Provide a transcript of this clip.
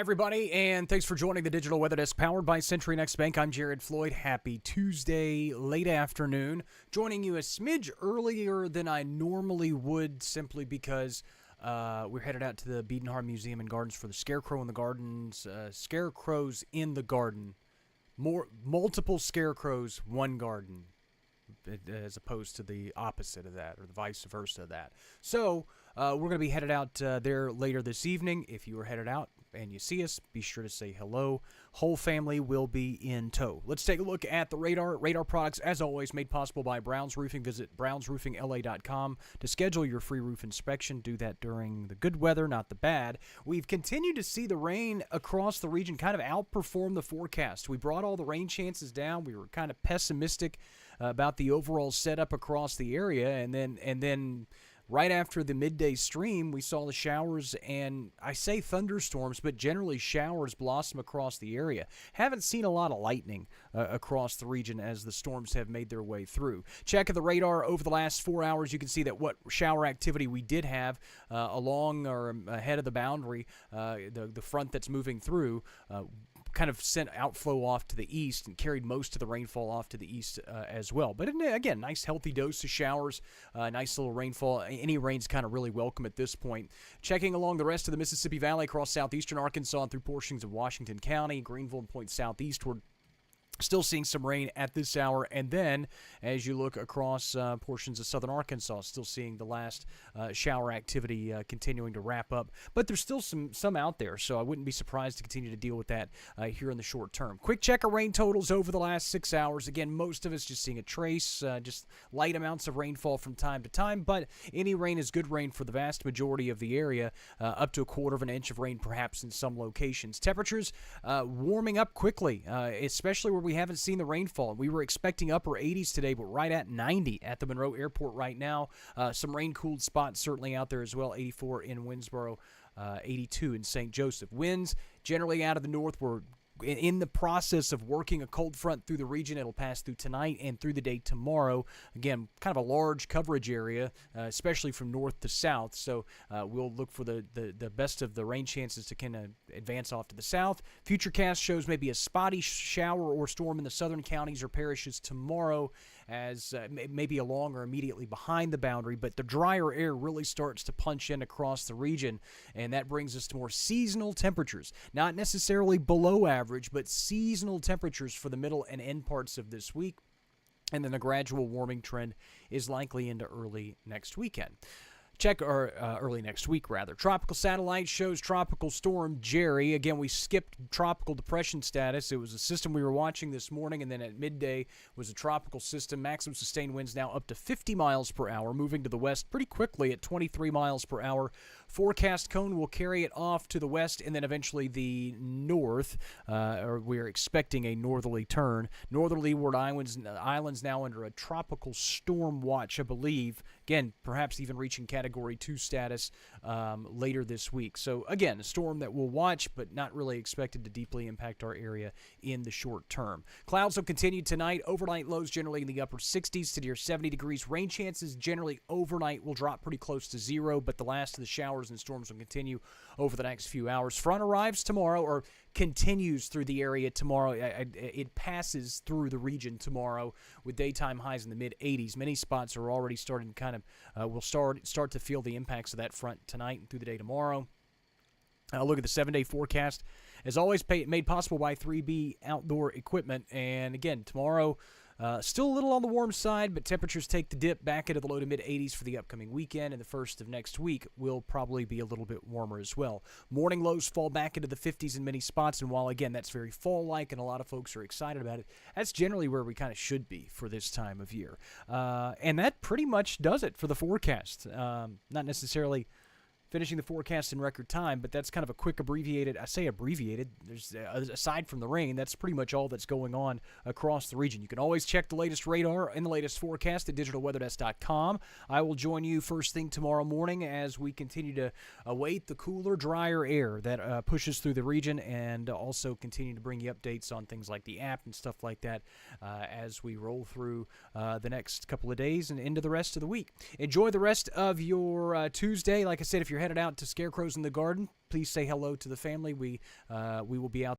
everybody, and thanks for joining the Digital Weather Desk powered by Century Next Bank. I'm Jared Floyd. Happy Tuesday, late afternoon. Joining you a smidge earlier than I normally would, simply because we're headed out to the Biedenhardt Museum and Gardens for the Scarecrow in the Gardens. Scarecrows in the Garden. Multiple scarecrows, one garden, as opposed to the opposite of that, or the vice versa of that. So we're going to be headed out there later this evening. If you are headed out and you see us, be sure to say hello. Whole family will be in tow. Let's take a look at the radar. Radar products, as always, made possible by Brown's Roofing. Visit brownsroofingla.com to schedule your free roof inspection. Do that during the good weather, not the bad. We've continued to see the rain across the region kind of outperform the forecast. We brought all the rain chances down. We were kind of pessimistic about the overall setup across the area, and then right after the midday stream, we saw the showers and, I say thunderstorms, but generally showers blossom across the area. Haven't seen a lot of lightning across the region as the storms have made their way through. Checking the radar over the last 4 hours, you can see that what shower activity we did have along or ahead of the boundary, the front that's moving through, kind of sent outflow off to the east and carried most of the rainfall off to the east as well. But again, nice healthy dose of showers, nice little rainfall. Any rain's kind of really welcome at this point. Checking along the rest of the Mississippi Valley across southeastern Arkansas and through portions of Washington County, Greenville and points southeastward. Still seeing some rain at this hour, and then as you look across portions of southern Arkansas, still seeing the last shower activity continuing to wrap up. But there's still some out there, so I wouldn't be surprised to continue to deal with that here in the short term. Quick check of rain totals over the last 6 hours. Again, most of us just seeing a trace, just light amounts of rainfall from time to time, but any rain is good rain for the vast majority of the area, up to a quarter of an inch of rain perhaps in some locations. Temperatures warming up quickly, especially where we haven't seen the rainfall. We were expecting upper 80s today, but right at 90 at the Monroe Airport right now. Some rain-cooled spots certainly out there as well. 84 in Winsboro, 82 in St. Joseph. Winds generally out of the north. We're in the process of working a cold front through the region. It'll pass through tonight and through the day tomorrow. Again, kind of a large coverage area, especially from north to south. So we'll look for the best of the rain chances to kind of advance off to the south. Futurecast shows maybe a spotty shower or storm in the southern counties or parishes tomorrow, as maybe along or immediately behind the boundary. But the drier air really starts to punch in across the region, and that brings us to more seasonal temperatures. Not necessarily below average, but seasonal temperatures for the middle and end parts of this week. And then the gradual warming trend is likely into early next weekend. Early next week, rather. Tropical satellite shows Tropical Storm Jerry. Again, we skipped tropical depression status. It was a system we were watching this morning, and then at midday was a tropical system. Maximum sustained winds now up to 50 miles per hour, moving to the west pretty quickly at 23 miles per hour. Forecast cone will carry it off to the west and then eventually the north, or we're expecting a northerly turn. Northern Leeward Islands now under a tropical storm watch, I believe. Again, perhaps even reaching Category 2 status later this week. So, again, a storm that we'll watch, but not really expected to deeply impact our area in the short term. Clouds will continue tonight. Overnight lows generally in the upper 60s to near 70 degrees. Rain chances generally overnight will drop pretty close to zero, but the last of the showers and storms will continue over the next few hours. Front arrives tomorrow, or continues through the area tomorrow. It passes through the region tomorrow with daytime highs in the mid-80s. Many spots are already starting to kind of will start to feel the impacts of that front tonight and through the day tomorrow. Look at the 7-day forecast. As always, made possible by 3B Outdoor Equipment. And again, tomorrow, still a little on the warm side, but temperatures take the dip back into the low to mid-80s for the upcoming weekend, and the first of next week will probably be a little bit warmer as well. Morning lows fall back into the 50s in many spots, and while, again, that's very fall-like and a lot of folks are excited about it, that's generally where we kind of should be for this time of year. And that pretty much does it for the forecast. Not necessarily finishing the forecast in record time, but that's kind of a quick abbreviated. I say abbreviated. There's aside from the rain, that's pretty much all that's going on across the region. You can always check the latest radar and the latest forecast at digitalweatherdesk.com. I will join you first thing tomorrow morning as we continue to await the cooler, drier air that pushes through the region, and also continue to bring you updates on things like the app and stuff like that as we roll through the next couple of days and into the rest of the week. Enjoy the rest of your Tuesday. Like I said, if you're headed out to Scarecrows in the Garden, please say hello to the family. We will be out